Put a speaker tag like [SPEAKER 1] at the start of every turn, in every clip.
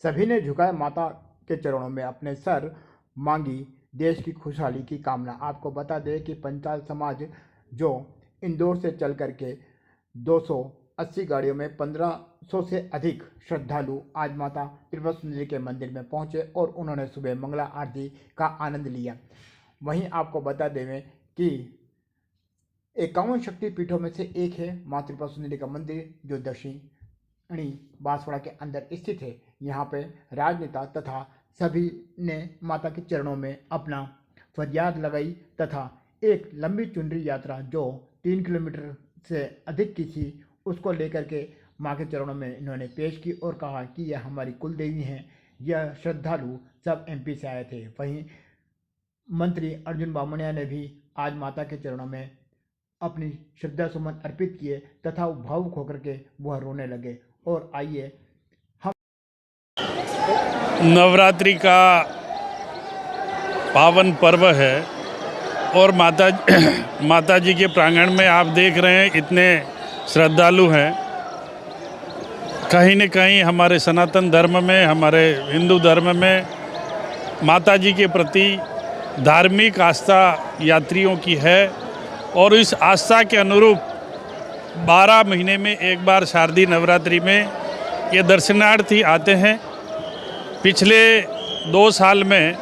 [SPEAKER 1] सभी ने झुकाए माता के चरणों में अपने सर, मांगी देश की खुशहाली की कामना। आपको बता दें कि पंचाल समाज जो इंदौर से चल करके 280 गाड़ियों में 1500 से अधिक श्रद्धालु आज माता त्रिपुरा सुंदरी के मंदिर में पहुंचे और उन्होंने सुबह मंगला आरती का आनंद लिया। वहीं आपको बता दें कि 51 शक्तिपीठों में से एक है माँ त्रिपुरा सुंदरी का मंदिर, जो दक्षिणी बांसवाड़ा के अंदर स्थित है। यहाँ पे राजनेता तथा सभी ने माता के चरणों में अपना फरियाद लगाई तथा एक लंबी चुनरी यात्रा जो 3 किलोमीटर से अधिक की थी उसको लेकर के माँ के चरणों में इन्होंने पेश की और कहा कि यह हमारी कुल देवी हैं। यह श्रद्धालु सब एमपी से आए थे। वहीं मंत्री अर्जुन बामणिया ने भी आज माता के चरणों में अपनी श्रद्धा सुमन अर्पित किए तथा भावुक होकर के वह रोने लगे। और आइए हम
[SPEAKER 2] नवरात्रि का पावन पर्व है और माता जी के प्रांगण में आप देख रहे हैं इतने श्रद्धालु हैं। कहीं न कहीं हमारे सनातन धर्म में, हमारे हिंदू धर्म में माता जी के प्रति धार्मिक आस्था यात्रियों की है और इस आस्था के अनुरूप 12 महीने में एक बार शारदीय नवरात्रि में ये दर्शनार्थी आते हैं। पिछले 2 साल में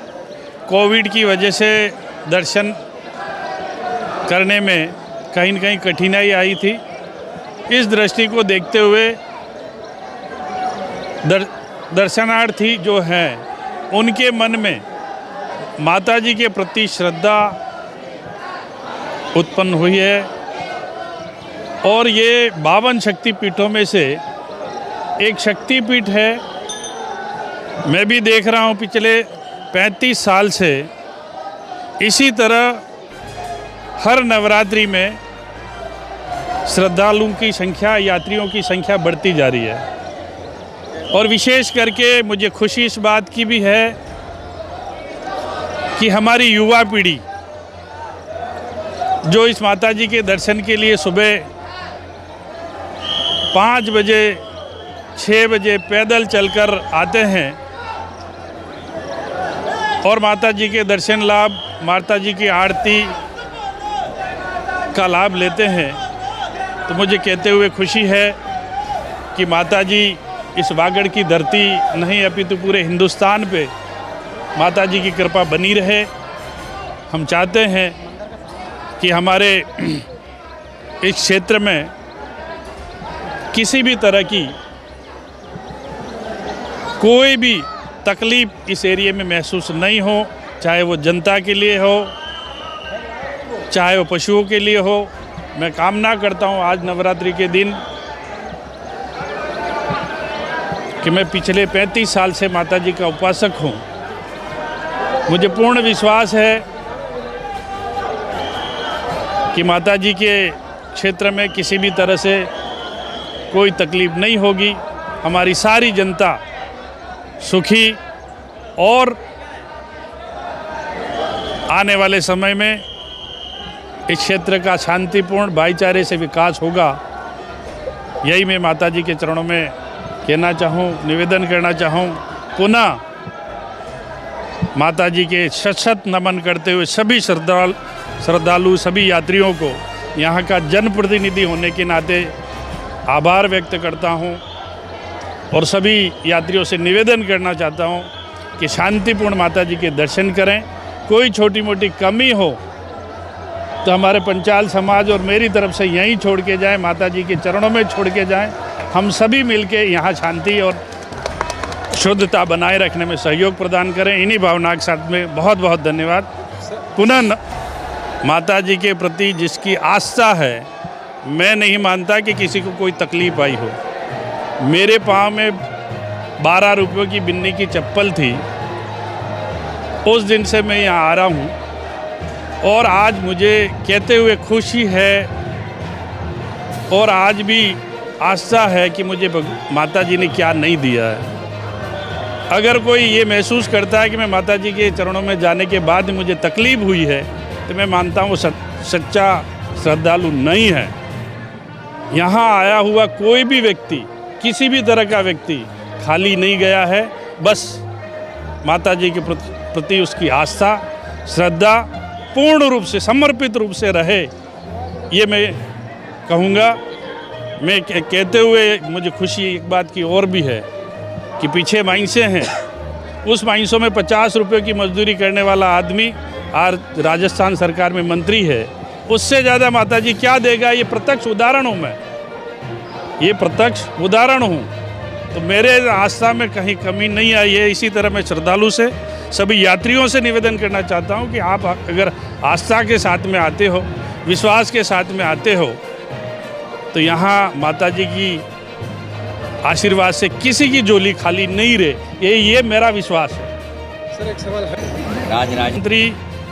[SPEAKER 2] कोविड की वजह से दर्शन करने में कहीं न कहीं कठिनाई आई थी। इस दृष्टि को देखते हुए दर्शनार्थी जो हैं उनके मन में माता जी के प्रति श्रद्धा उत्पन्न हुई है और ये 52 शक्तिपीठों में से एक शक्तिपीठ है। मैं भी देख रहा हूँ पिछले 35 साल से इसी तरह हर नवरात्रि में श्रद्धालुओं की संख्या, यात्रियों की संख्या बढ़ती जा रही है। और विशेष करके मुझे खुशी इस बात की भी है कि हमारी युवा पीढ़ी जो इस माता जी के दर्शन के लिए सुबह 5 बजे 6 बजे पैदल चलकर आते हैं और माता जी के दर्शन लाभ, माता जी की आरती का लाभ लेते हैं, तो मुझे कहते हुए खुशी है कि माता जी इस वागड़ की धरती नहीं अपितु पूरे हिंदुस्तान पे माता जी की कृपा बनी रहे। हम चाहते हैं कि हमारे इस क्षेत्र में किसी भी तरह की कोई भी तकलीफ़ इस एरिया में महसूस नहीं हो, चाहे वो जनता के लिए हो, चाहे वो पशुओं के लिए हो। मैं कामना करता हूँ आज नवरात्रि के दिन कि मैं पिछले 35 साल से माता जी का उपासक हूँ। मुझे पूर्ण विश्वास है कि माता जी के क्षेत्र में किसी भी तरह से कोई तकलीफ़ नहीं होगी। हमारी सारी जनता सुखी और आने वाले समय में इस क्षेत्र का शांतिपूर्ण भाईचारे से विकास होगा। यही मैं माता जी के चरणों में कहना चाहूँ, निवेदन करना चाहूँ। पुनः माता जी के शत नमन करते हुए सभी श्रद्धालु सभी यात्रियों को यहाँ का जनप्रतिनिधि होने के नाते आभार व्यक्त करता हूँ और सभी यात्रियों से निवेदन करना चाहता हूँ कि शांतिपूर्ण माता जी के दर्शन करें। कोई छोटी मोटी कमी हो तो हमारे पंचाल समाज और मेरी तरफ से यहीं छोड़ के जाएं, माता जी के चरणों में छोड़ के जाएं। हम सभी मिलके यहाँ शांति और शुद्धता बनाए रखने में सहयोग प्रदान करें। इन्हीं भावना के साथ में बहुत बहुत धन्यवाद। पुनः माता जी के प्रति जिसकी आस्था है, मैं नहीं मानता कि किसी को कोई तकलीफ़ आई हो। मेरे पाँव में 12 रुपयों की बिन्नी की चप्पल थी, उस दिन से मैं यहाँ आ रहा हूँ और आज मुझे कहते हुए खुशी है और आज भी आस्था है कि मुझे माता जी ने क्या नहीं दिया है। अगर कोई ये महसूस करता है कि मैं माता जी के चरणों में जाने के बाद मुझे तकलीफ़ हुई है, तो मैं मानता हूँ वो सच्चा श्रद्धालु नहीं है। यहाँ आया हुआ कोई भी व्यक्ति, किसी भी तरह का व्यक्ति खाली नहीं गया है। बस माता जी के प्रति उसकी आस्था श्रद्धा पूर्ण रूप से समर्पित रूप से रहे, ये मैं कहूँगा। मैं कहते हुए मुझे खुशी एक बात की और भी है कि पीछे माइंसे हैं, उस माइंसों में 50 रुपये की मजदूरी करने वाला आदमी आज राजस्थान सरकार में मंत्री है। उससे ज़्यादा माताजी क्या देगा, ये प्रत्यक्ष उदाहरण हूँ मैं, ये प्रत्यक्ष उदाहरण हूँ। तो मेरे आस्था में कहीं कमी नहीं आई है। इसी तरह मैं श्रद्धालु से सभी यात्रियों से निवेदन करना चाहता हूँ कि आप अगर आस्था के साथ में आते हो, विश्वास के साथ में आते हो, तो यहाँ माताजी की आशीर्वाद से किसी की झोली खाली नहीं रहे, ये मेरा विश्वास है।
[SPEAKER 3] सर एक सवाल है,
[SPEAKER 2] मुख्यमंत्री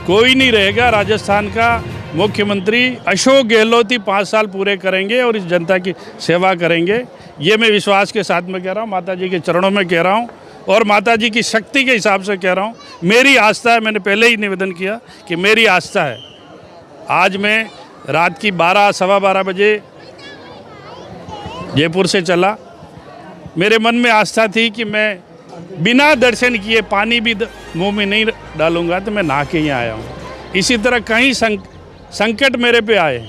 [SPEAKER 2] कोई नहीं रहेगा, राजस्थान का मुख्यमंत्री अशोक गहलोत ही 5 साल पूरे करेंगे और इस जनता की सेवा करेंगे। ये मैं विश्वास के साथ में कह रहा हूँ, माता जी के चरणों में कह रहा हूँ और माता जी की शक्ति के हिसाब से कह रहा हूँ। मेरी आस्था है, मैंने पहले ही निवेदन किया कि मेरी आस्था है। आज मैं रात की 12 सवा 12 बजे जयपुर से चला, मेरे मन में आस्था थी कि मैं बिना दर्शन किए पानी भी मुंह में नहीं डालूंगा, तो मैं नहा के ही आया हूँ। इसी तरह कई संकट मेरे पे आए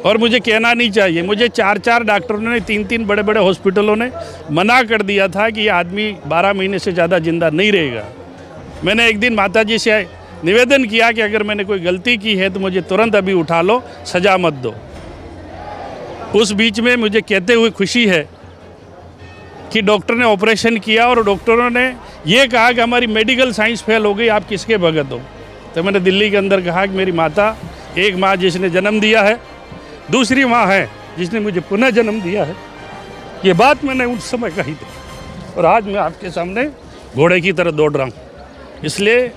[SPEAKER 2] और मुझे कहना नहीं चाहिए, मुझे 4 डॉक्टरों ने 3 बड़े बड़े हॉस्पिटलों ने मना कर दिया था कि ये आदमी 12 महीने से ज़्यादा जिंदा नहीं रहेगा। मैंने एक दिन माता जी से निवेदन किया कि अगर मैंने कोई गलती की है तो मुझे तुरंत अभी उठा लो, सजा मत दो। उस बीच में मुझे कहते हुए खुशी है कि डॉक्टर ने ऑपरेशन किया और डॉक्टरों ने ये कहा कि हमारी मेडिकल साइंस फेल हो गई, आप किसके भगत हो। तो मैंने दिल्ली के अंदर कहा कि मेरी माता, एक माँ जिसने जन्म दिया है, दूसरी माँ है जिसने मुझे पुनः जन्म दिया है। ये बात मैंने उस समय कही थी और आज मैं आपके सामने घोड़े की तरह दौड़ रहा हूँ। इसलिए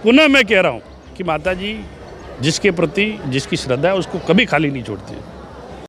[SPEAKER 2] पुनः मैं कह रहा हूँ कि माता जी जिसके प्रति जिसकी श्रद्धा है उसको कभी खाली नहीं छोड़ती।